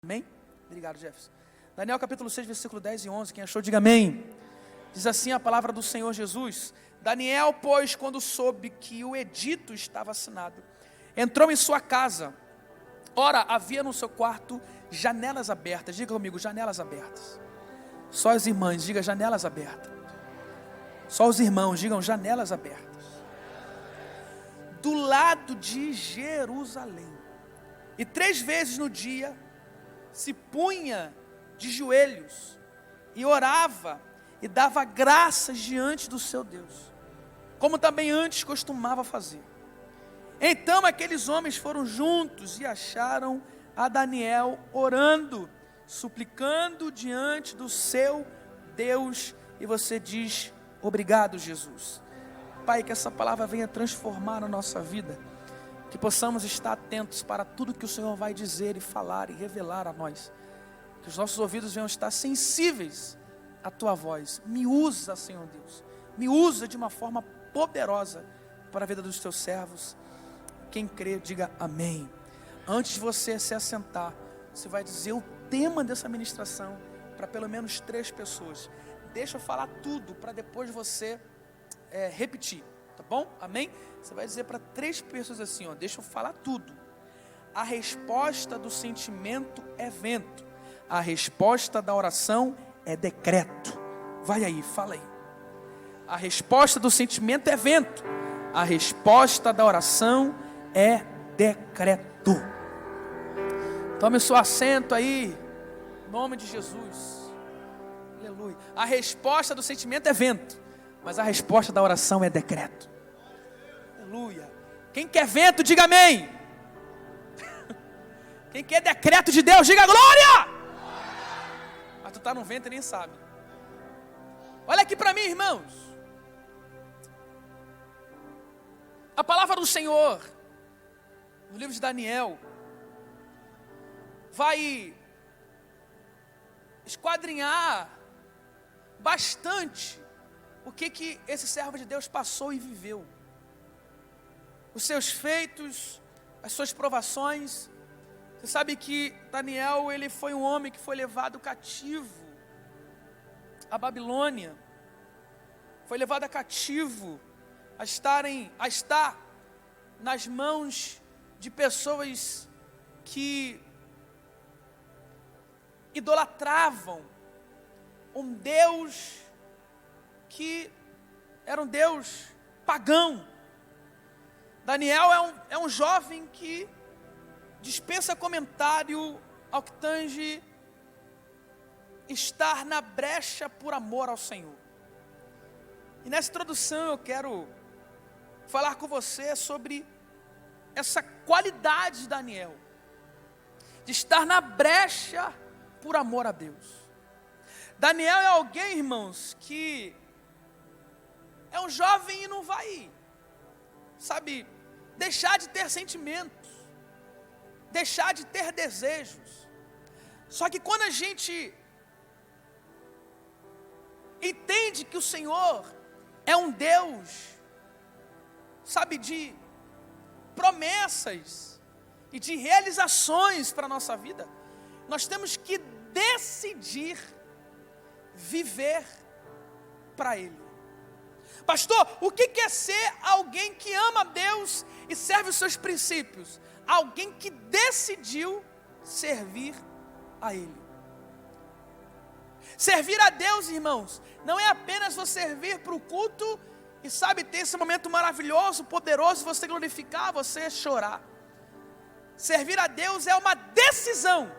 Amém? Obrigado, Jefferson. Daniel capítulo 6, versículo 10 e 11, quem achou, diga amém. Diz assim a palavra do Senhor Jesus: Daniel, pois, quando soube que o edito estava assinado, entrou em sua casa. Ora, havia no seu quarto janelas abertas. Diga comigo, janelas abertas. Só as irmãs, diga janelas abertas. Só os irmãos, digam janelas abertas. Do lado de Jerusalém. E 3 vezes no dia se punha de joelhos e orava e dava graças diante do seu Deus, como também antes costumava fazer. Então aqueles homens foram juntos e acharam a Daniel orando, suplicando diante do seu Deus. E você diz: obrigado, Jesus. Pai, que essa palavra venha transformar a nossa vida, que possamos estar atentos para tudo que o Senhor vai dizer e falar e revelar a nós, que os nossos ouvidos venham estar sensíveis à Tua voz. Me usa, Senhor Deus, me usa de uma forma poderosa para a vida dos Teus servos. Quem crê, diga amém. Antes de você se assentar, você vai dizer o tema dessa ministração para pelo menos 3 pessoas. Deixa eu falar tudo para depois você repetir, tá bom? Amém? Você vai dizer para 3 pessoas assim, ó, deixa eu falar tudo. A resposta do sentimento é vento. A resposta da oração é decreto. Vai aí, fala aí. A resposta do sentimento é vento. A resposta da oração é decreto. Tome seu assento aí, em nome de Jesus. Aleluia. A resposta do sentimento é vento, mas a resposta da oração é decreto. Aleluia. Quem quer vento, diga amém. Quem quer decreto de Deus, diga glória. Mas tu está no vento e nem sabe. Olha aqui para mim, irmãos. A palavra do Senhor no livro de Daniel vai esquadrinhar bastante o que esse servo de Deus passou e viveu. Os seus feitos, as suas provações. Você sabe que Daniel, ele foi um homem que foi levado cativo à Babilônia. Foi levado a cativo, a estar nas mãos de pessoas que idolatravam um Deus que era um Deus pagão. Daniel é um jovem que dispensa comentário ao que tange estar na brecha por amor ao Senhor. E nessa introdução eu quero falar com você sobre essa qualidade de Daniel, de estar na brecha por amor a Deus. Daniel é alguém, irmãos, que é um jovem e não vai, deixar de ter sentimentos, deixar de ter desejos. Só que quando a gente entende que o Senhor é um Deus, de promessas e de realizações para a nossa vida, nós temos que decidir viver para Ele. Pastor, o que é ser alguém que ama Deus e serve os seus princípios? Alguém que decidiu servir a Ele. Servir a Deus, irmãos, não é apenas você vir para o culto e ter esse momento maravilhoso, poderoso, você glorificar, você chorar. Servir a Deus é uma decisão.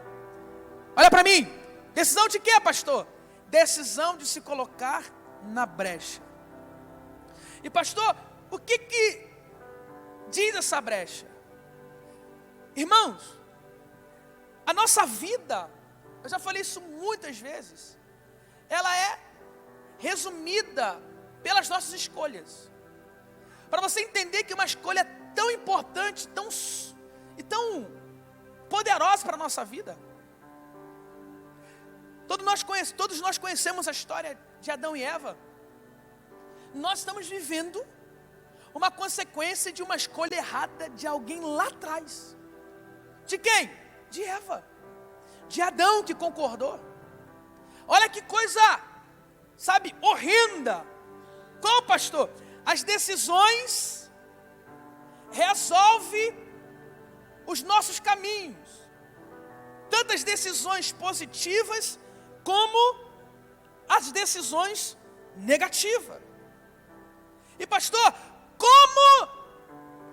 Olha para mim, decisão de quê, pastor? Decisão de se colocar na brecha. E pastor, o que diz essa brecha? Irmãos, a nossa vida, eu já falei isso muitas vezes, ela é resumida pelas nossas escolhas. Para você entender que uma escolha é tão importante, tão poderosa para a nossa vida. Todos nós conhecemos a história de Adão e Eva. Nós estamos vivendo uma consequência de uma escolha errada de alguém lá atrás. De quem? De Eva. de Adão que concordou. Olha que coisa, sabe, horrenda. Qual, pastor? As decisões resolvem os nossos caminhos. Tantas decisões positivas como as decisões negativas. E pastor, como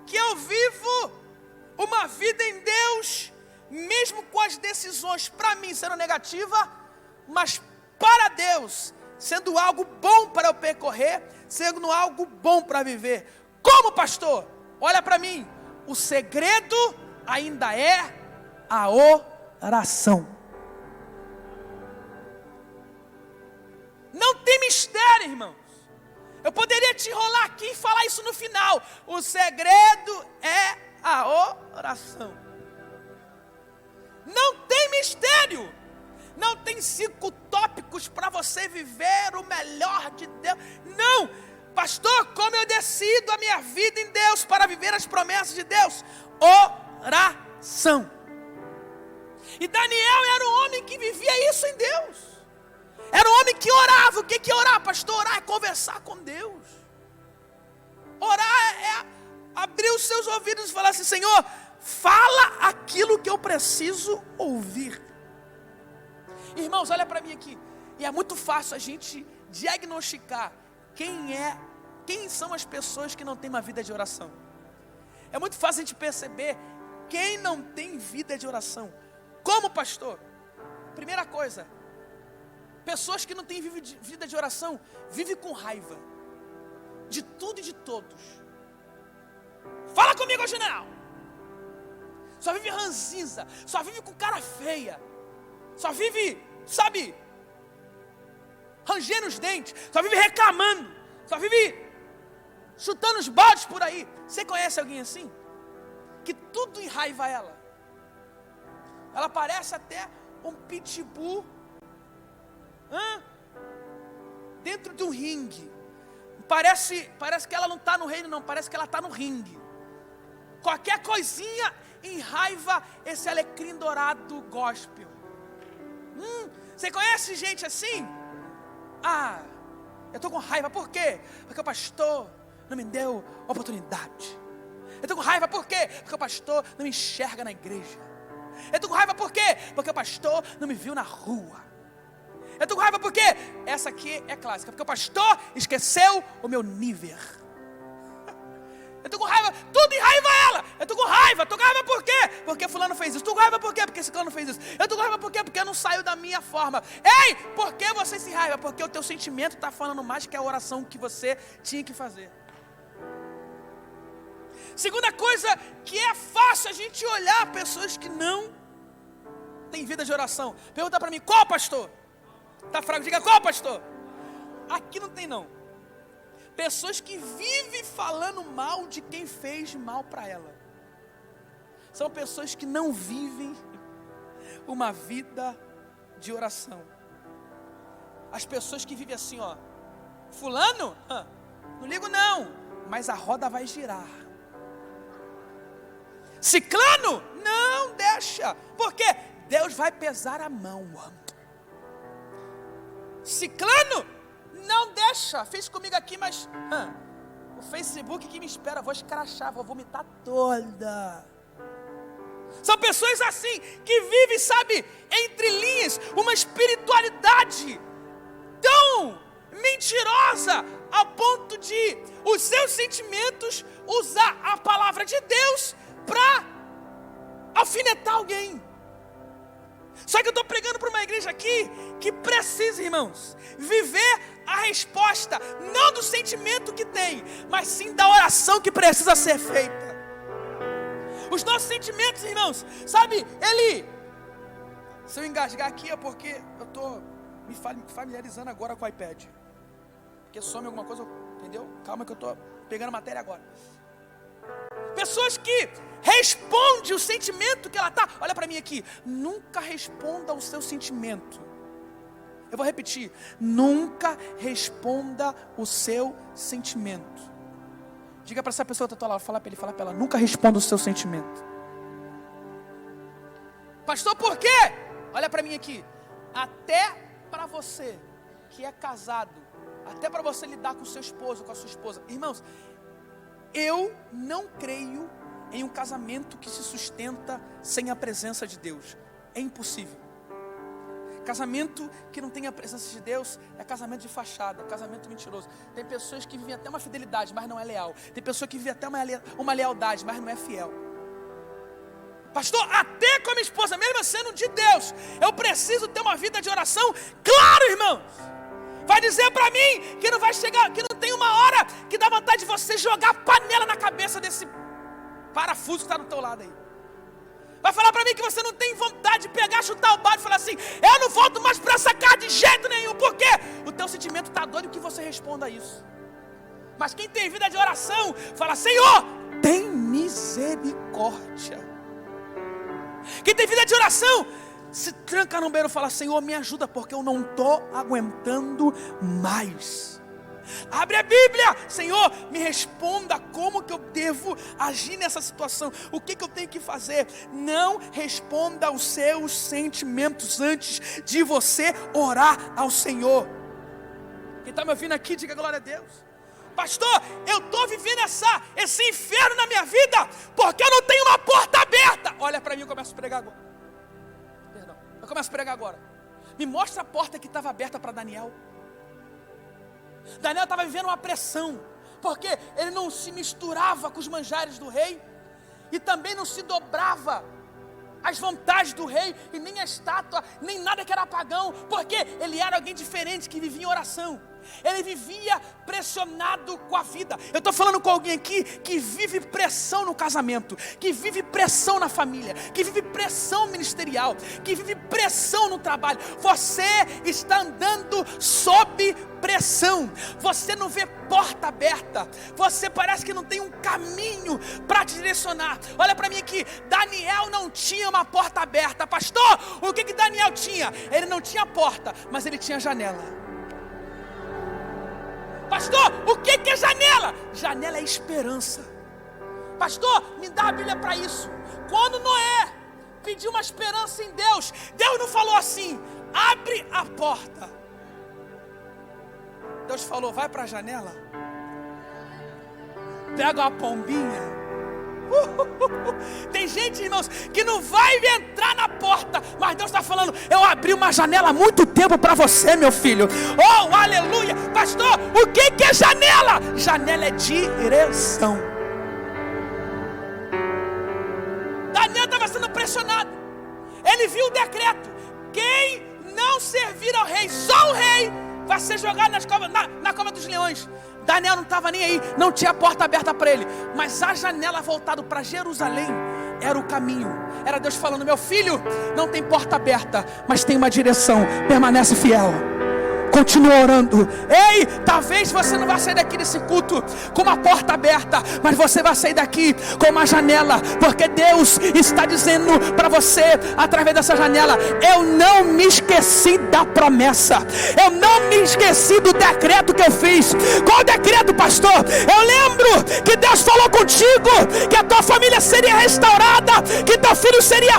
que eu vivo uma vida em Deus, mesmo com as decisões para mim sendo negativas, mas para Deus sendo algo bom para eu percorrer, sendo algo bom para viver? Como, pastor? Olha para mim, o segredo ainda é a oração. Não tem mistério, irmãos. Eu poderia te enrolar aqui e falar isso no final. O segredo é a oração. Não tem mistério. Não tem 5 tópicos para você viver o melhor de Deus. Não. Pastor, como eu decido a minha vida em Deus para viver as promessas de Deus? Oração. E Daniel era um homem que vivia isso em Deus. Era um homem que orava. O que é orar, pastor? Orar é conversar com Deus. Orar é abrir os seus ouvidos e falar assim: Senhor, fala aquilo que eu preciso ouvir. Irmãos, olha para mim aqui. E é muito fácil a gente diagnosticar quem são as pessoas que não têm uma vida de oração. É muito fácil a gente perceber quem não tem vida de oração. Como, pastor? Primeira coisa, pessoas que não têm vida de oração vivem com raiva de tudo e de todos. Fala comigo, general. Só vive ranzinza, só vive com cara feia, só vive, sabe, rangendo os dentes, só vive reclamando, só vive chutando os baldes por aí. Você conhece alguém assim? Que tudo enraiva ela. Ela parece até um pitbull dentro de um ringue. Parece que ela não está no reino, não. Parece que ela está no ringue. Qualquer coisinha enraiva esse alecrim dourado gospel. Você conhece gente assim? Eu estou com raiva. Por quê? Porque o pastor não me deu oportunidade. Eu estou com raiva por quê? Porque o pastor não me enxerga na igreja. Eu estou com raiva por quê? Porque o pastor não me viu na rua. Eu estou com raiva por quê? Essa aqui é clássica. Porque o pastor esqueceu o meu nível. Eu estou com raiva, tudo enraiva ela. Eu estou com raiva por quê? Porque fulano fez isso. Estou com raiva por quê? Porque esse fulano fez isso. Eu estou com raiva por quê? Porque não saiu da minha forma. Ei, por que você se raiva? Porque o teu sentimento está falando mais que a oração que você tinha que fazer. Segunda coisa que é fácil a gente olhar pessoas que não têm vida de oração. Pergunta para mim, qual pastor? Tá fraco? Diga, qual pastor? Aqui não tem não. Pessoas que vivem falando mal de quem fez mal para ela. São pessoas que não vivem uma vida de oração. As pessoas que vivem assim, ó. Fulano? Não ligo não, mas a roda vai girar. Ciclano? Não, deixa. Por quê? Deus vai pesar a mão. Ciclano? Não deixa. Fez comigo aqui, mas o Facebook que me espera, vou escrachar, vou vomitar toda. São pessoas assim, que vivem, sabe, entre linhas, uma espiritualidade tão mentirosa, ao ponto de os seus sentimentos usar a palavra de Deus para alfinetar alguém. Só que eu estou pregando para uma igreja aqui que precisa, irmãos, viver a resposta, não do sentimento que tem, mas sim da oração que precisa ser feita. Os nossos sentimentos, irmãos, sabe, se eu engasgar aqui é porque eu estou me familiarizando agora com o iPad. Porque some alguma coisa, entendeu? Calma que eu estou pegando matéria agora. Pessoas que respondem o sentimento que ela está. Olha para mim aqui. Nunca responda ao seu sentimento. Eu vou repetir. Nunca responda o seu sentimento. Diga para essa pessoa que está lá, fala para ela. Nunca responda o seu sentimento. Pastor, por quê? Olha para mim aqui. Até para você que é casado, até para você lidar com o seu esposo, com a sua esposa. Irmãos, eu não creio em um casamento que se sustenta sem a presença de Deus. É impossível. Casamento que não tem a presença de Deus é casamento de fachada, casamento mentiroso. Tem pessoas que vivem até uma fidelidade, mas não é leal. Tem pessoa que vive até uma lealdade, mas não é fiel. Pastor, até com a minha esposa, mesmo sendo de Deus, eu preciso ter uma vida de oração. Claro, irmãos. Vai dizer para mim que não vai chegar, que não tem uma hora que dá vontade de você jogar panela na cabeça desse parafuso que está do teu lado aí. Vai falar para mim que você não tem vontade de pegar, chutar o balde e falar assim: eu não volto mais para essa casa de jeito nenhum. Por quê? O teu sentimento está doido que você responda a isso. Mas quem tem vida de oração, fala: Senhor, tem misericórdia. Quem tem vida de oração, se tranca no banheiro e fala: Senhor, me ajuda, porque eu não estou aguentando mais. Abre a Bíblia: Senhor, me responda como que eu devo agir nessa situação. O que eu tenho que fazer? Não responda aos seus sentimentos antes de você orar ao Senhor. Quem está me ouvindo aqui, diga glória a Deus. Pastor, eu estou vivendo esse inferno na minha vida porque eu não tenho uma porta aberta. Olha para mim, eu começo a pregar agora. Perdão, eu começo a pregar agora. Me mostra a porta que estava aberta para Daniel. Daniel estava vivendo uma pressão, porque ele não se misturava com os manjares do rei, e também não se dobrava às vontades do rei, e nem a estátua, nem nada que era pagão, porque ele era alguém diferente, que vivia em oração. Ele vivia pressionado com a vida. Eu estou falando com alguém aqui que vive pressão no casamento, que vive pressão na família, que vive pressão ministerial, que vive pressão no trabalho. Você está andando sob pressão. Você não vê porta aberta. Você parece que não tem um caminho para te direcionar. Olha para mim aqui. Daniel não tinha uma porta aberta. Pastor, o que Daniel tinha? Ele não tinha porta, mas ele tinha janela. Pastor, o que é janela? Janela é esperança. Pastor, me dá a Bíblia para isso. Quando Noé pediu uma esperança em Deus, Deus não falou assim: abre a porta. Deus falou: vai para a janela, pega uma pombinha. Tem gente, irmãos, que não vai entrar na porta, mas Deus está falando: eu abri uma janela há muito tempo para você, meu filho. Oh, aleluia. Pastor, o que é janela? Janela é direção. Daniel estava sendo pressionado. Ele viu o decreto: quem não servir ao rei, só o rei, vai ser jogado na cova dos leões. Daniel não estava nem aí, não tinha porta aberta para ele, mas a janela voltada para Jerusalém era o caminho. Era Deus falando: meu filho, não tem porta aberta, mas tem uma direção, permanece fiel, continua orando. Ei, talvez você não vá sair daqui desse culto com uma porta aberta, mas você vai sair daqui com uma janela, porque Deus está dizendo para você, através dessa janela: eu não me esqueci da promessa, eu não me esqueci do decreto que eu fiz. Qual decreto, pastor? Eu lembro que Deus falou contigo que a tua família seria restaurada, que teu filho seria,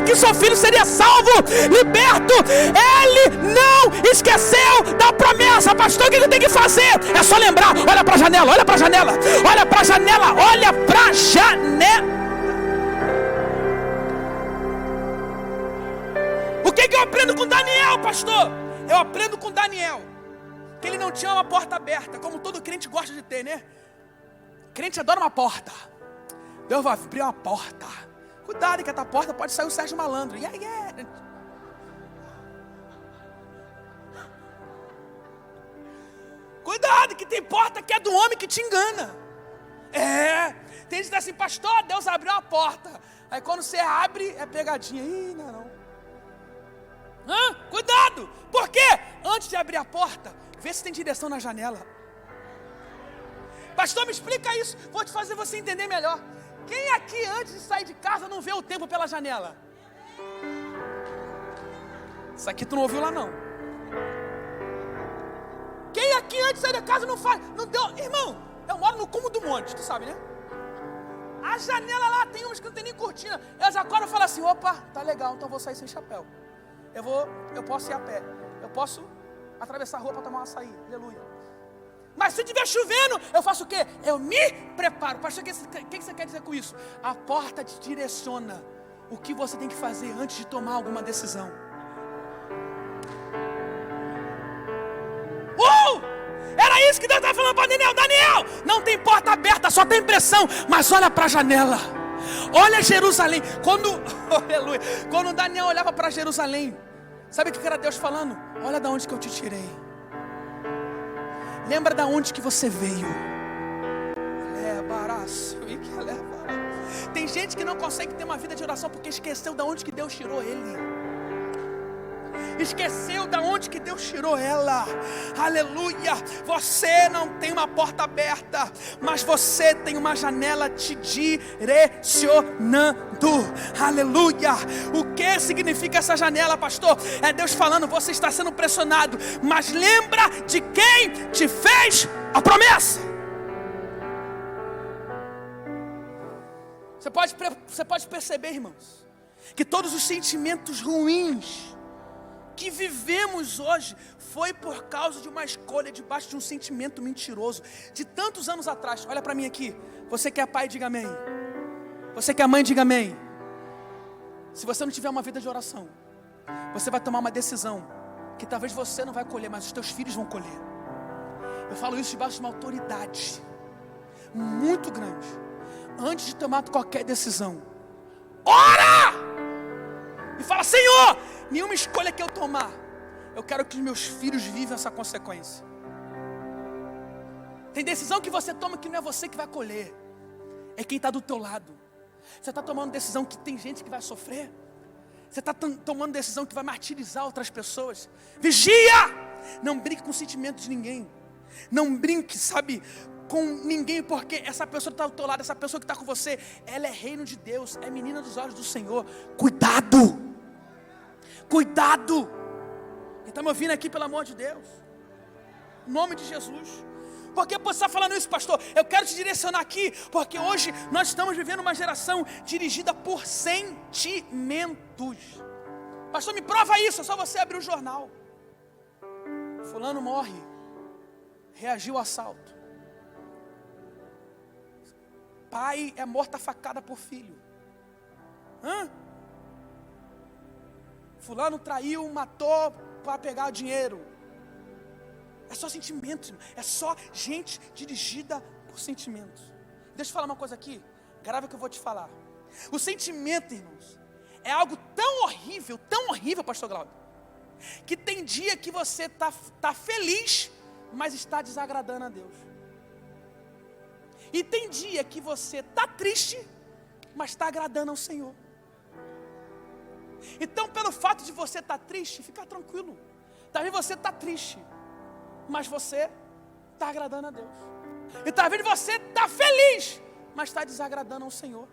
que seu filho seria salvo, liberto. Ele não esqueceu da promessa. Pastor, o que eu tenho que fazer? É só lembrar: olha para a janela, olha para a janela, olha para a janela, olha para a janela. O que eu aprendo com Daniel, pastor? Eu aprendo com Daniel que ele não tinha uma porta aberta, como todo crente gosta de ter, né? Crente adora uma porta. Deus vai abrir uma porta. Cuidado, que a tua porta pode sair o Sérgio Malandro. Yeah. Cuidado, que tem porta que é do homem que te engana. Tem gente que diz assim: pastor, Deus abriu uma porta. Aí quando você abre, é pegadinha. Ih, não. Cuidado, por quê? Antes de abrir a porta, vê se tem direção na janela. Pastor, me explica isso. Vou te fazer você entender melhor. Quem aqui antes de sair de casa não vê o tempo pela janela? Isso aqui tu não ouviu lá não. Quem aqui antes de sair de casa não faz? Não deu. Irmão, eu moro no cume do monte, tu sabe, né? A janela lá tem umas que não tem nem cortina. Elas acordam e falam assim: opa, tá legal, então eu vou sair sem chapéu. eu posso ir a pé, eu posso atravessar a rua para tomar um açaí, aleluia. Mas se estiver chovendo, eu faço o quê? Eu me preparo. Pastor, o que você quer dizer com isso? A porta te direciona o que você tem que fazer antes de tomar alguma decisão. Era isso que Deus estava falando para Daniel. Daniel, não tem porta aberta, só tem pressão. Mas olha para a janela, olha Jerusalém. Aleluia. Quando Daniel olhava para Jerusalém, sabe o que era Deus falando? Olha de onde que eu te tirei. Lembra de onde que você veio. Tem gente que não consegue ter uma vida de oração porque esqueceu de onde que Deus tirou ele. Esqueceu de onde que Deus tirou ela. Aleluia. Você não tem uma porta aberta, mas você tem uma janela te direcionando. Aleluia. O que significa essa janela, pastor? É Deus falando, você está sendo pressionado, mas lembra de quem te fez a promessa. Você pode perceber, irmãos, que todos os sentimentos ruins que vivemos hoje foi por causa de uma escolha debaixo de um sentimento mentiroso de tantos anos atrás. Olha para mim aqui. Você que é pai, diga amém. Você que é mãe, diga amém. Se você não tiver uma vida de oração, você vai tomar uma decisão que talvez você não vai colher, mas os teus filhos vão colher. Eu falo isso debaixo de uma autoridade muito grande. Antes de tomar qualquer decisão, ora! E fala, Senhor, nenhuma escolha que eu tomar, eu quero que os meus filhos vivam essa consequência. Tem decisão que você toma que não é você que vai colher, é quem está do teu lado. Você está tomando decisão que tem gente que vai sofrer. Você está tomando decisão que vai martirizar outras pessoas. Vigia! Não brinque com o sentimento de ninguém. Não brinque, sabe, com ninguém, porque essa pessoa que está do teu lado, essa pessoa que está com você, ela é reino de Deus, é menina dos olhos do Senhor. Cuidado! Cuidado! Quem está me ouvindo aqui, pelo amor de Deus, em nome de Jesus. Por que você está falando isso, pastor? Eu quero te direcionar aqui, porque hoje nós estamos vivendo uma geração dirigida por sentimentos. Pastor, me prova isso, é só você abrir o jornal. Fulano morre, reagiu ao assalto. Pai é morto a facada por filho. Fulano traiu, matou para pegar dinheiro. É só sentimentos, é só gente dirigida por sentimentos. Deixa eu falar uma coisa aqui, grave o que eu vou te falar. O sentimento, irmãos, é algo tão horrível, pastor Glauber, que tem dia que você tá feliz, mas está desagradando a Deus. E tem dia que você está triste, mas está agradando ao Senhor. Então, pelo fato de você estar triste, fica tranquilo. Talvez você está triste, mas você está agradando a Deus. E talvez você está feliz, mas está desagradando ao Senhor.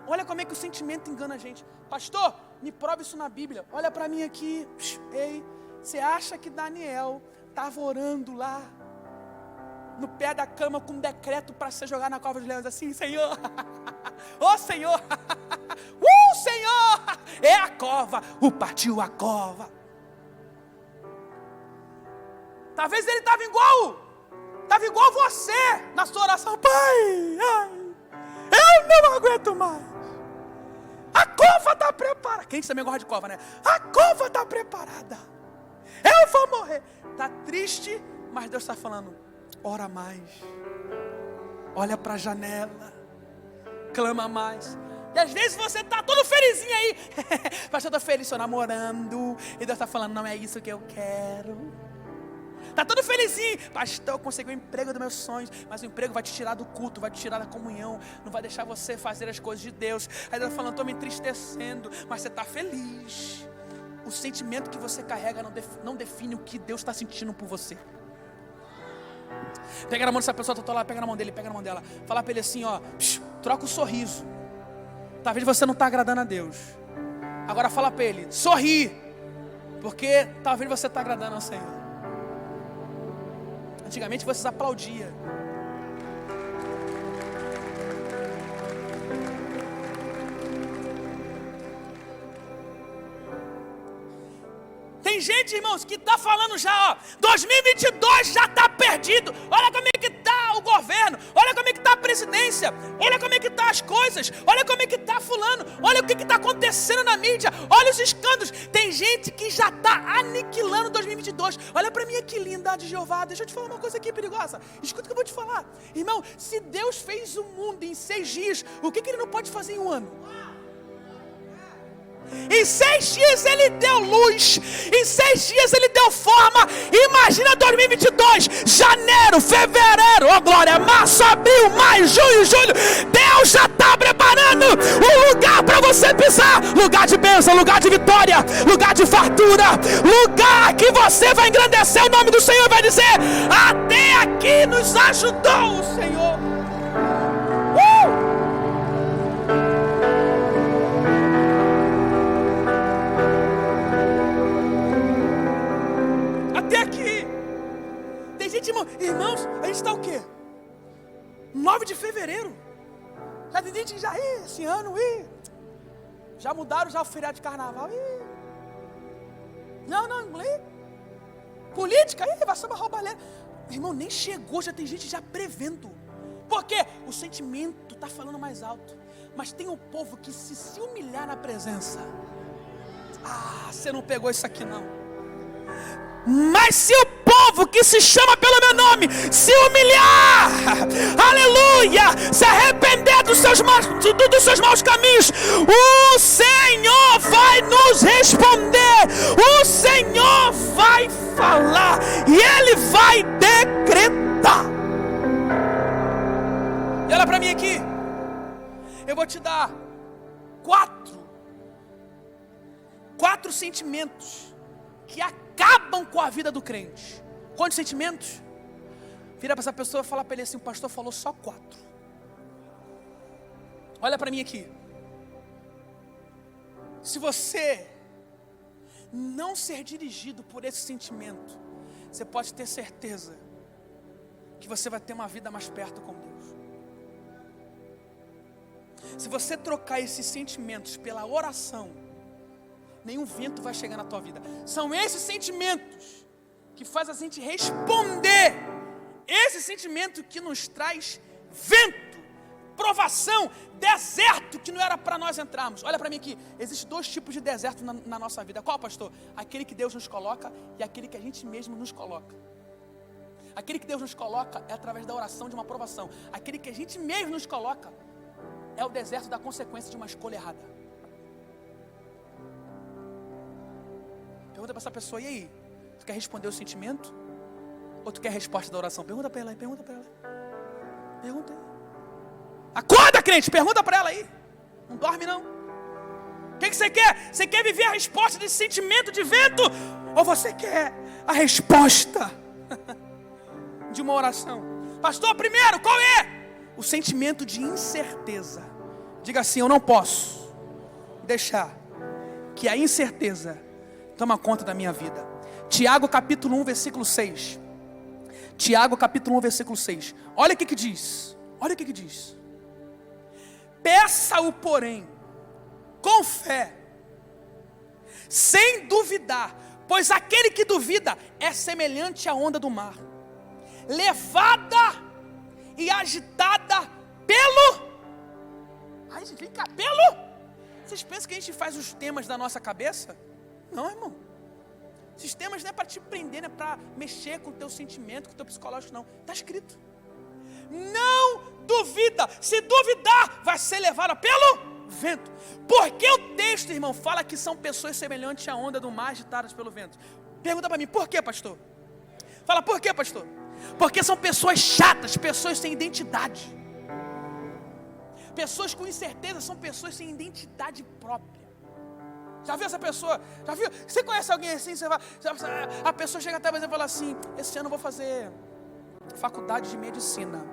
Olha como é que o sentimento engana a gente. Pastor, me prove isso na Bíblia. Olha para mim aqui. Ei, você acha que Daniel estava orando lá no pé da cama com um decreto para ser jogado na cova dos leões assim? Senhor, ô Senhor, Senhor, é a cova, partiu a cova. Talvez ele estava igual você na sua oração. Pai, eu não aguento mais. A cova está preparada. Quem também gosta de cova, né? A cova está preparada. Eu vou morrer. Está triste, mas Deus está falando, ora mais. Olha para a janela. Clama mais. E às vezes você está todo felizinho aí. Pastor, eu estou feliz, estou namorando. E Deus está falando, não é isso que eu quero. Está todo felizinho. Pastor, eu consegui o emprego dos meus sonhos. Mas o emprego vai te tirar do culto, vai te tirar da comunhão. Não vai deixar você fazer as coisas de Deus. Aí Deus está falando, estou me entristecendo. Mas você está feliz. O sentimento que você carrega não define o que Deus está sentindo por você. Pega na mão dessa pessoa, tô lá, pega na mão dele, pega na mão dela. Fala para ele assim, ó, troca o sorriso. Talvez você não está agradando a Deus. Agora fala para ele, sorri, porque talvez você está agradando ao Senhor. Antigamente vocês aplaudiam. Tem gente, irmãos, que está falando já, 2022 já está perdido. Olha como é que está o governo, olha como é que está a presidência, olha como é que está as coisas, olha como é que está fulano, olha o que está acontecendo na mídia, olha os escândalos. Tem gente que já está aniquilando 2022. Olha para mim aqui, linda de Jeová, deixa eu te falar uma coisa aqui perigosa. Escuta o que eu vou te falar. Irmão, se Deus fez o mundo em 6 dias, o que Ele não pode fazer em um ano? Em 6 dias Ele deu luz, em 6 dias Ele deu forma. Imagina 2022, janeiro, fevereiro, oh glória, março, abril, maio, junho, julho. Deus já está preparando um lugar para você pisar. Lugar de bênção, lugar de vitória, lugar de fartura, lugar que você vai engrandecer o nome do Senhor e vai dizer: até aqui nos ajudou o Senhor. Até aqui. Tem gente, irmãos, a gente está o quê? 9 de fevereiro. Já tem gente que já, esse ano, já mudaram já o feriado de carnaval. Não, política, vai ser uma roubalheira. Irmão, nem chegou, já tem gente já prevendo. Por quê? O sentimento está falando mais alto. Mas tem um povo que se humilhar na presença. Você não pegou isso aqui não. Mas se o povo que se chama pelo meu nome se humilhar, aleluia, se arrepender dos seus maus caminhos, o Senhor vai nos responder, o Senhor vai falar e Ele vai decretar. E olha para mim aqui, eu vou te dar quatro sentimentos que acabam com a vida do crente. Quantos sentimentos? Vira para essa pessoa e fala para ele assim: o pastor falou só 4. Olha para mim aqui. Se você não ser dirigido por esse sentimento, você pode ter certeza que você vai ter uma vida mais perto com Deus. Se você trocar esses sentimentos pela oração, nenhum vento vai chegar na tua vida. São esses sentimentos que faz a gente responder. Esse sentimento que nos traz vento, provação, deserto que não era para nós entrarmos. Olha para mim aqui, existem 2 tipos de deserto na nossa vida. Qual, pastor? Aquele que Deus nos coloca e aquele que a gente mesmo nos coloca. Aquele que Deus nos coloca é através da oração de uma provação. Aquele que a gente mesmo nos coloca é o deserto da consequência de uma escolha errada. Pergunta para essa pessoa: e aí? Tu quer responder o sentimento? Ou tu quer a resposta da oração? Pergunta para ela aí, pergunta para ela. Pergunta aí. Acorda, crente, pergunta para ela aí. Não dorme não. O que você quer? Você quer viver a resposta desse sentimento de vento? Ou você quer a resposta de uma oração? Pastor, primeiro, qual é? O sentimento de incerteza. Diga assim: eu não posso deixar que a incerteza toma conta da minha vida. Tiago capítulo 1, versículo 6. Tiago capítulo 1, versículo 6. Olha o que diz. Olha o que diz. Peça-o, porém, com fé, sem duvidar, pois aquele que duvida é semelhante à onda do mar, levada e agitada pelo... Ai, gente, vem cá, pelo... Vocês pensam que a gente faz os temas da nossa cabeça? Não, irmão. Esses temas não é para te prender, não é para mexer com o teu sentimento, com o teu psicológico, não. Está escrito. Não duvida. Se duvidar, vai ser levada pelo vento. Porque o texto, irmão, fala que são pessoas semelhantes à onda do mar agitadas pelo vento. Pergunta para mim: por quê, pastor? Fala: por quê, pastor? Porque são pessoas chatas, pessoas sem identidade. Pessoas com incerteza são pessoas sem identidade própria. Já viu essa pessoa? Já viu? Você conhece alguém assim? A pessoa chega até você e fala assim: esse ano eu vou fazer faculdade de medicina.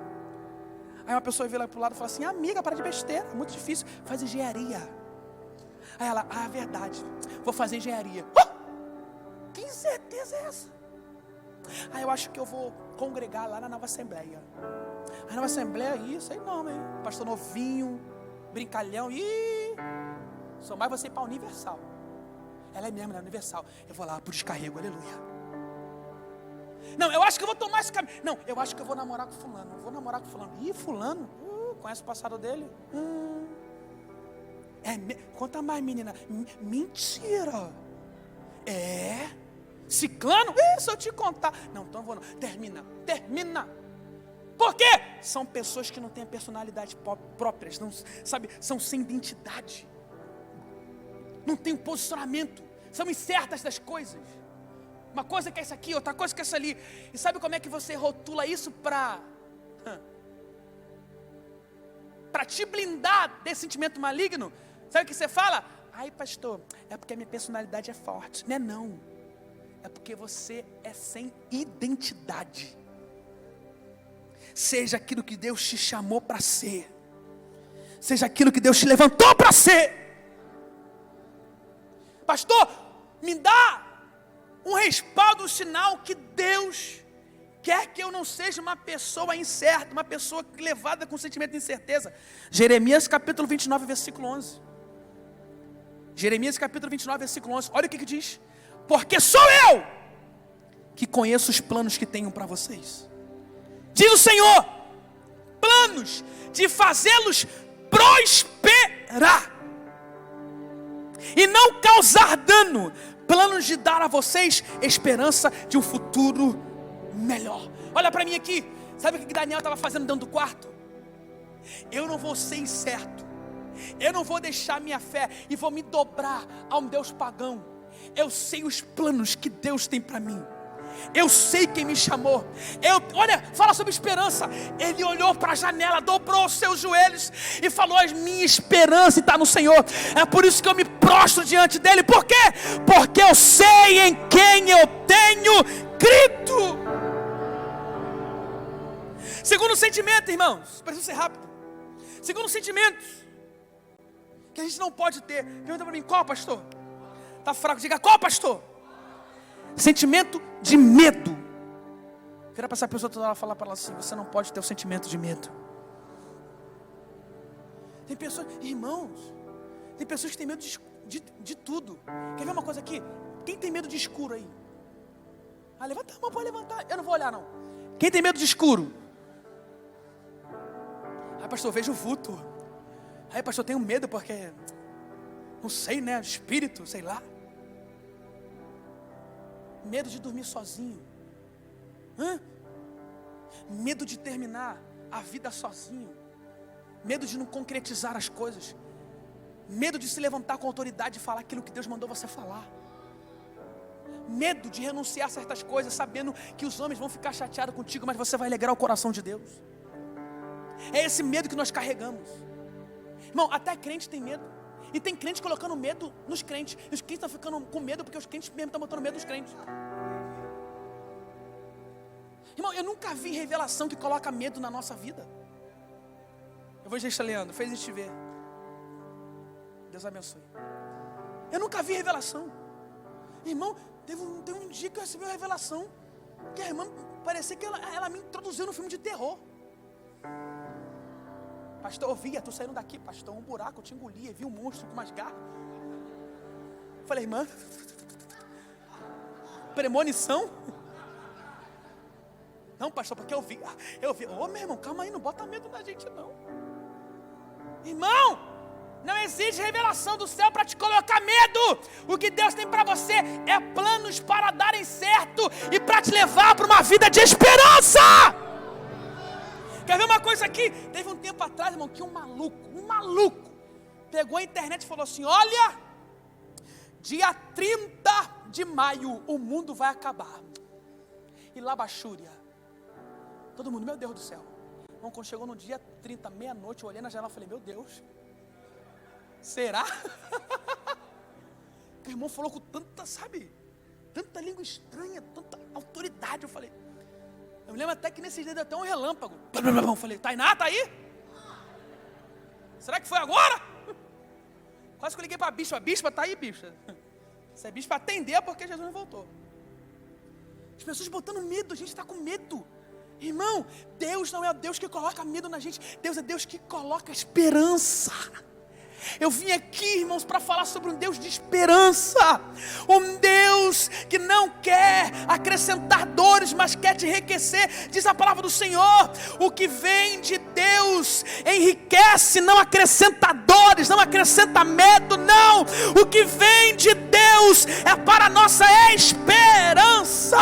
Aí uma pessoa vira lá pro lado e fala assim: amiga, para de besteira, é muito difícil, faz engenharia. Aí ela: verdade, vou fazer engenharia. Que incerteza é essa? Aí eu acho que eu vou congregar lá na Nova Assembleia. A Nova Assembleia, isso aí não, hein? Pastor novinho, brincalhão, sou mais você ir para a Universal. ela é mesmo, ela é universal. Eu vou lá pro descarrego, aleluia. Não, eu acho que eu vou tomar esse caminho. Não, eu acho que eu vou namorar com fulano. Eu vou namorar com fulano. Ih, fulano, conhece o passado dele? Conta mais, menina. Mentira. Ciclano? Se eu te contar. Não, então eu vou não. Termina. Por quê? São pessoas que não têm personalidade próprias, não, sabe, são sem identidade. Não tem um posicionamento. São incertas das coisas. Uma coisa que é isso aqui, outra coisa que é isso ali. E sabe como é que você rotula isso para te blindar desse sentimento maligno? Sabe o que você fala? Ai, pastor, é porque a minha personalidade é forte. Não é não. É porque você é sem identidade. Seja aquilo que Deus te chamou para ser. Seja aquilo que Deus te levantou para ser. Pastor, me dá um respaldo, um sinal que Deus quer que eu não seja uma pessoa incerta, uma pessoa levada com sentimento de incerteza. Jeremias capítulo 29, versículo 11. Jeremias capítulo 29, versículo 11. Olha o que diz. Porque sou eu que conheço os planos que tenho para vocês. Diz o Senhor, planos de fazê-los prosperar e não causar dano, planos de dar a vocês esperança de um futuro melhor. Olha para mim aqui, sabe o que Daniel estava fazendo dentro do quarto? Eu não vou ser incerto, eu não vou deixar minha fé e vou me dobrar a um Deus pagão. Eu sei os planos que Deus tem para mim. Eu sei quem me chamou. Olha, fala sobre esperança. Ele olhou para a janela, dobrou os seus joelhos e falou: a minha esperança está no Senhor. É por isso que eu me prostro diante dele. Por quê? Porque eu sei em quem eu tenho crido. Segundo sentimento, irmãos, preciso ser rápido. Segundo sentimento que a gente não pode ter. Pergunta para mim, qual, pastor? Está fraco, diga, qual, pastor? Sentimento de medo. Vira para essa pessoa toda hora e falar para ela assim: você não pode ter o sentimento de medo. Tem pessoas, irmãos, tem pessoas que têm medo de tudo. Quer ver uma coisa aqui? Quem tem medo de escuro aí? Levanta a mão, pode levantar. Eu não vou olhar não. Quem tem medo de escuro? Pastor, eu vejo vulto. Pastor, eu tenho medo porque, não sei, né, espírito, sei lá. Medo de dormir sozinho. Medo de terminar a vida sozinho. Medo de não concretizar as coisas. Medo de se levantar com autoridade e falar aquilo que Deus mandou você falar. Medo de renunciar a certas coisas, sabendo que os homens vão ficar chateados contigo, mas você vai alegrar o coração de Deus. É esse medo que nós carregamos. Irmão, até crente tem medo. E tem crente colocando medo nos crentes. E os crentes estão ficando com medo porque os crentes mesmo estão botando medo nos crentes. Irmão, eu nunca vi revelação que coloca medo na nossa vida. Eu vou dizer, Leandro, fez isso te ver. Deus abençoe. Eu nunca vi revelação. Irmão, teve um dia que eu recebi uma revelação que a irmã parecia que ela me introduziu no filme de terror. Pastor, eu via, tô saindo daqui, pastor, um buraco, eu te engolia, vi um monstro com umas garras. Falei, irmã, premonição? Não, pastor, porque eu vi. Meu irmão, calma aí, não bota medo na gente não. Irmão, não existe revelação do céu para te colocar medo. O que Deus tem para você é planos para darem certo e para te levar para uma vida de esperança. Quer ver uma coisa aqui? Teve um tempo atrás, irmão, que um maluco pegou a internet e falou assim: olha, dia 30 de maio o mundo vai acabar. E Labachúria. Todo mundo, meu Deus do céu. Irmão, quando chegou no dia 30, meia-noite, eu olhei na janela e falei, meu Deus, será? O irmão falou com tanta, sabe, tanta língua estranha, tanta autoridade. Eu falei, eu me lembro até que nesse dia deu até um relâmpago. Eu falei, Tainá, tá aí? Será que foi agora? Quase que eu liguei para a bispa tá aí, bicha? Se é bispa, atender porque Jesus não voltou. As pessoas botando medo, a gente está com medo. Irmão, Deus não é o Deus que coloca medo na gente. Deus é Deus que coloca esperança. Eu vim aqui, irmãos, para falar sobre um Deus de esperança, um Deus que não quer acrescentar dores, mas quer te enriquecer. Diz a palavra do Senhor: o que vem de Deus enriquece, não acrescenta dores, não acrescenta medo, não. O que vem de Deus é para a nossa esperança.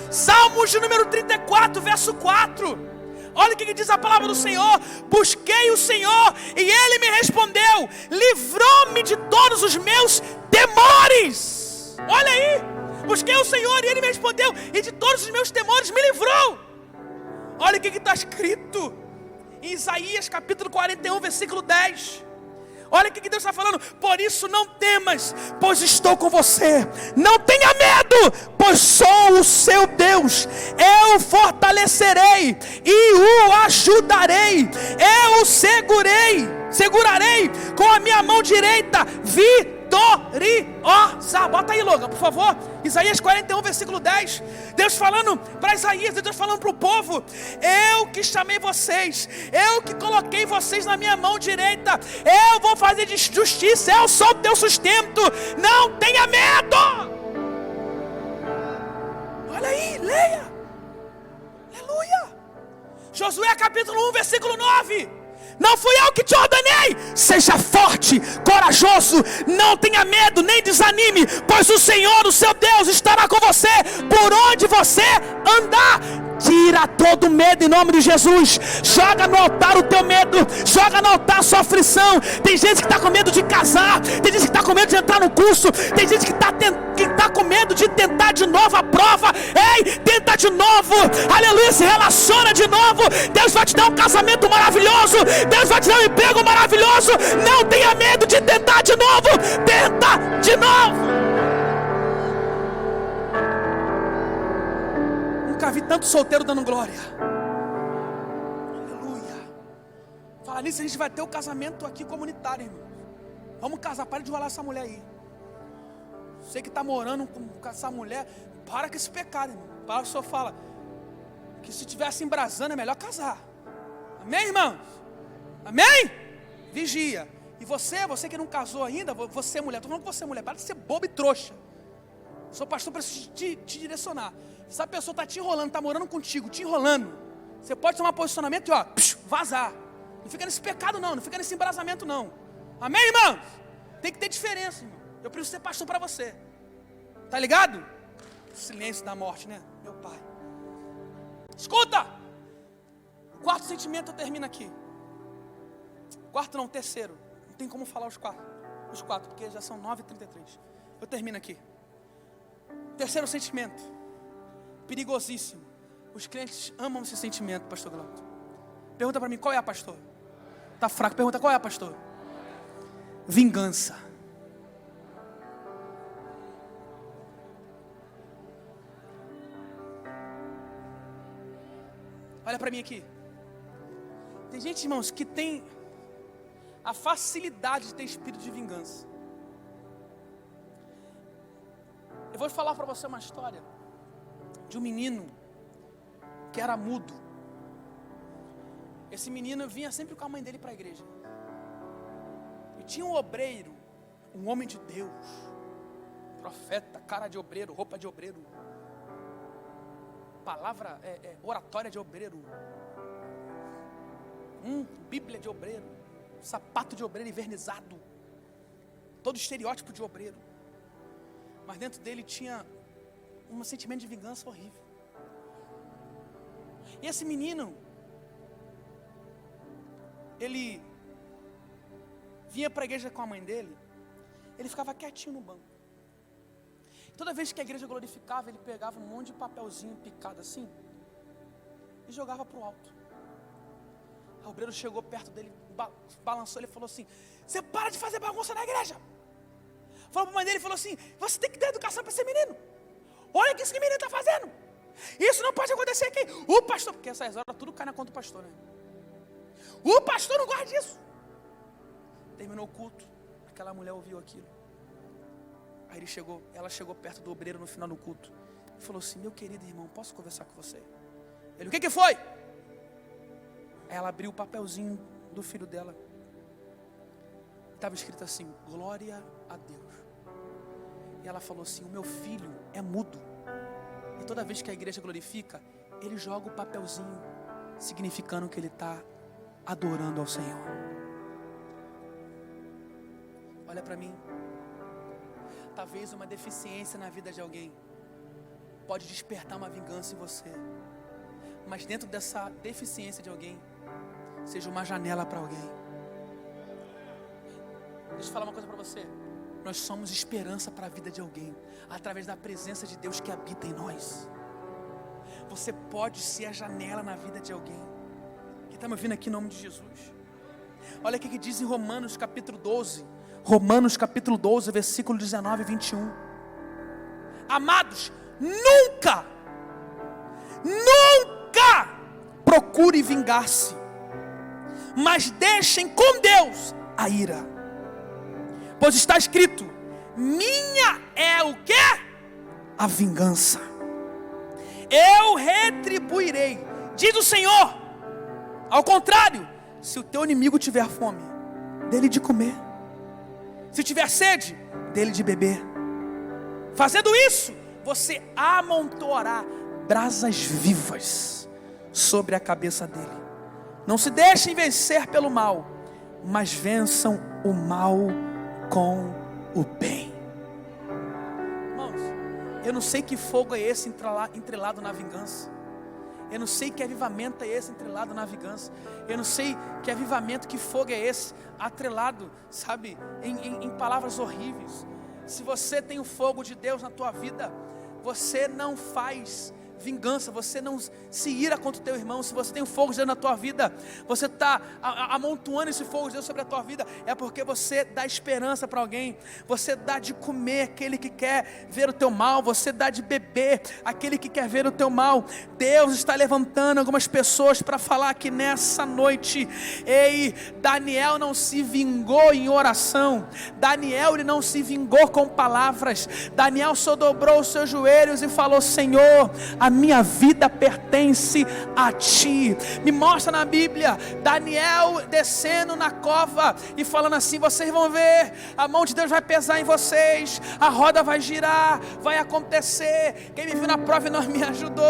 Salmos de número 34, verso 4. Olha o que diz a palavra do Senhor: busquei o Senhor e Ele me respondeu, livrou-me de todos os meus temores. Olha aí, busquei o Senhor e Ele me respondeu, e de todos os meus temores me livrou. Olha o que está escrito em Isaías capítulo 41, versículo 10. Olha o que Deus está falando: por isso não temas, pois estou com você. Não tenha medo, pois sou o seu Deus. Eu o fortalecerei e o ajudarei. Eu o segurarei com a minha mão direita vitoriosa. Bota aí, Logan, por favor. Isaías 41, versículo 10. Deus falando para Isaías, Deus falando para o povo: eu que chamei vocês, eu que coloquei vocês na minha mão direita, eu vou fazer justiça, eu sou o teu sustento. Não tenha medo. Olha aí, leia. Aleluia. Josué capítulo 1, versículo 9. Não fui eu que te ordenei? Seja forte, corajoso, não tenha medo, nem desanime, pois o Senhor, o seu Deus, estará com você por onde você andar. Tira todo medo em nome de Jesus. Joga no altar o teu medo, joga no altar a sua aflição. Tem gente que está com medo de casar, tem gente que está com medo de entrar no curso, tem gente que está com medo de tentar de novo a prova. Ei, tenta de novo, aleluia, se relaciona de novo. Deus vai te dar um casamento maravilhoso, Deus vai te dar um emprego maravilhoso. Não tenha medo de tentar de novo, tenta de novo. Nunca vi tanto solteiro dando glória. Aleluia. Fala nisso, a gente vai ter o casamento aqui comunitário, irmão. Vamos casar, para de rolar essa mulher aí. Você que está morando com essa mulher, para com esse pecado, irmão. A palavra do Senhor fala que se estivesse embrasando é melhor casar. Amém, irmãos? Amém? Vigia. E você que não casou ainda, você mulher, estou falando com você mulher, para de ser bobo e trouxa. Sou pastor para te direcionar. Se a pessoa está te enrolando, está morando contigo, te enrolando, você pode tomar posicionamento e vazar. Não fica nesse pecado não fica nesse embrasamento não. Amém, irmãos? Tem que ter diferença, irmão. Eu preciso ser pastor para você. Tá ligado? Silêncio da morte, né? Meu pai. Escuta! O quarto sentimento eu termino aqui. Quarto não, terceiro. Não tem como falar os quatro, porque já são 9h33. Eu termino aqui. Terceiro sentimento. Perigosíssimo. Os crentes amam esse sentimento, pastor Glauco. Pergunta para mim, qual é, pastor? Tá fraco, pergunta, qual é, pastor? Vingança. Olha para mim aqui. Tem gente, irmãos, que tem a facilidade de ter espírito de vingança. Eu vou falar para você uma história de um menino que era mudo. Esse menino vinha sempre com a mãe dele para a igreja. E tinha um obreiro, um homem de Deus, profeta, cara de obreiro, roupa de obreiro, palavra, oratória de obreiro, Bíblia de obreiro, sapato de obreiro invernizado, todo estereótipo de obreiro. Mas dentro dele tinha um sentimento de vingança horrível. E esse menino, ele vinha para a igreja com a mãe dele, ele ficava quietinho no banco. Toda vez que a igreja glorificava, ele pegava um monte de papelzinho picado assim e jogava para o alto. O obreiro chegou perto dele, balançou ele e falou assim: você para de fazer bagunça na igreja. Falou para a mãe dele e falou assim: você tem que dar educação para esse menino. Olha o que esse menino está fazendo. Isso não pode acontecer aqui. O pastor, porque essas horas tudo cai na conta do pastor, né? O pastor não gosta disso. Terminou o culto, aquela mulher ouviu aquilo. Aí ela chegou perto do obreiro no final do culto e falou assim: meu querido irmão, posso conversar com você? Ele: o que foi? Aí ela abriu o papelzinho do filho dela. estava escrito assim: glória a Deus. E ela falou assim: o meu filho é mudo, e toda vez que a igreja glorifica, ele joga o papelzinho, significando que ele está adorando ao Senhor. Olha para mim. Talvez uma deficiência na vida de alguém pode despertar uma vingança em você, mas dentro dessa deficiência de alguém, seja uma janela para alguém. Deixa eu falar uma coisa para você. Nós somos esperança para a vida de alguém, através da presença de Deus que habita em nós. Você pode ser a janela na vida de alguém. Quem está me ouvindo aqui em nome de Jesus? Olha o que diz em Romanos capítulo 12. Romanos capítulo 12, versículo 19 e 21. Amados, nunca procure vingar-se, mas deixem com Deus a ira, pois está escrito: minha é o quê? A vingança, eu retribuirei, diz o Senhor. Ao contrário, se o teu inimigo tiver fome, dele de comer, se tiver sede, dele de beber. Fazendo isso, você amontoará brasas vivas sobre a cabeça dele. Não se deixem vencer pelo mal, mas vençam o mal com o bem. Irmãos, eu não sei que fogo é esse entrelado na vingança. Eu não sei que avivamento é esse entrelado na vingança. Eu não sei que avivamento, que fogo é esse atrelado, sabe, em palavras horríveis. Se você tem o fogo de Deus na tua vida, você não faz vingança, você não se ira contra o teu irmão. Se você tem o fogo de Deus na tua vida, você está amontoando esse fogo de Deus sobre a tua vida, é porque você dá esperança para alguém. Você dá de comer aquele que quer ver o teu mal, você dá de beber aquele que quer ver o teu mal. Deus está levantando algumas pessoas para falar aqui nessa noite: ei, Daniel não se vingou em oração, Daniel ele não se vingou com palavras, Daniel só dobrou os seus joelhos e falou: Senhor, a minha vida pertence a ti. Me mostra na Bíblia Daniel descendo na cova e falando assim: vocês vão ver, a mão de Deus vai pesar em vocês, a roda vai girar, vai acontecer. Quem me viu na prova e não me ajudou.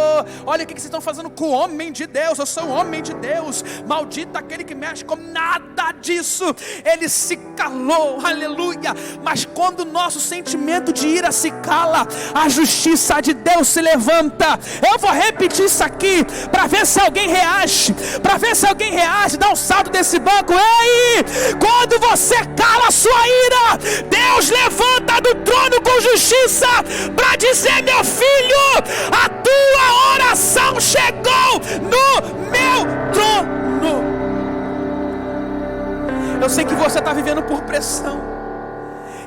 Olha o que vocês estão fazendo com o homem de Deus. Eu sou um homem de Deus, maldito aquele que mexe com nada disso. Ele se calou, aleluia. Mas quando o nosso sentimento de ira se cala, a justiça de Deus se levanta. Eu vou repetir isso aqui para ver se alguém reage, dá um salto desse banco. Ei, quando você cala a sua ira, Deus levanta do trono com justiça para dizer: meu filho, a tua oração chegou no meu trono. Eu sei que você está vivendo por pressão.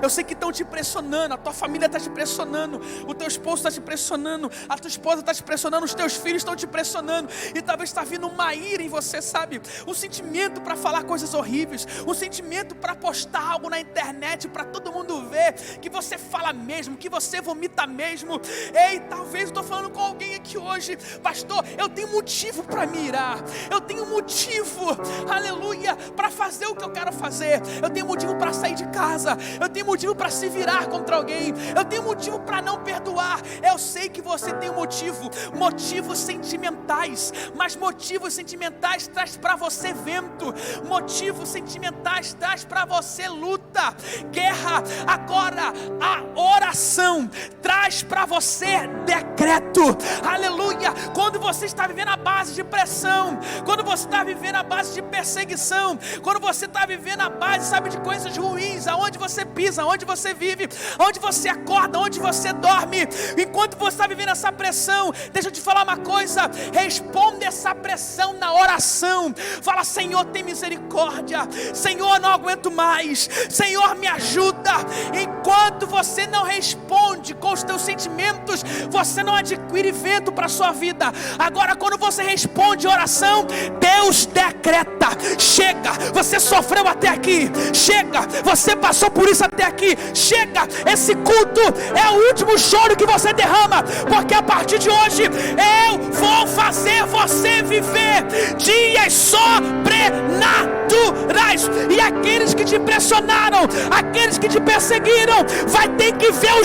Eu sei que estão te pressionando, a tua família está te pressionando, o teu esposo está te pressionando, a tua esposa está te pressionando, os teus filhos estão te pressionando, e talvez está vindo uma ira em você, sabe? Um sentimento para falar coisas horríveis, um sentimento para postar algo na internet, para todo mundo ver, que você fala mesmo, que você vomita mesmo. Ei, talvez eu estou falando com alguém aqui hoje: pastor, eu tenho motivo para me irar, eu tenho motivo, aleluia, para fazer o que eu quero fazer, eu tenho motivo para sair de casa, eu tenho motivo para se virar contra alguém, eu tenho motivo para não perdoar. Eu sei que você tem motivos sentimentais, mas motivos sentimentais traz para você vento, motivos sentimentais traz para você luta, guerra. Agora a oração traz para você decreto, aleluia. Quando você está vivendo a base de pressão, quando você está vivendo a base de perseguição, quando você está vivendo a base, sabe, de coisas ruins, aonde você pisa, onde você vive, onde você acorda, onde você dorme, enquanto você está vivendo essa pressão, deixa eu te falar uma coisa: responde essa pressão na oração. Fala: Senhor, tem misericórdia, Senhor, não aguento mais, Senhor, me ajuda. Enquanto você não responde com os teus sentimentos, você não adquire vento para a sua vida. Agora, quando você responde oração, Deus decreta: chega, você sofreu até aqui, chega, você passou por isso até aqui, chega, esse culto é o último choro que você derrama, porque a partir de hoje eu vou fazer você viver dias sobrenaturais. E aqueles que te pressionaram, aqueles que te perseguiram, vai ter que ver o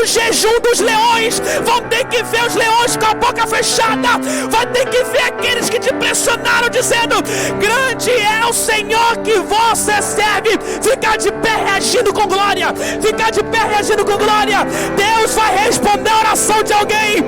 jejum dos leões, vão ter que ver os leões com a boca fechada, vai ter que ver aqueles que te pressionaram dizendo: grande é o Senhor que você serve. Ficar de pé reagindo com glória, ficar de pé reagindo com glória. Deus vai responder a oração de alguém.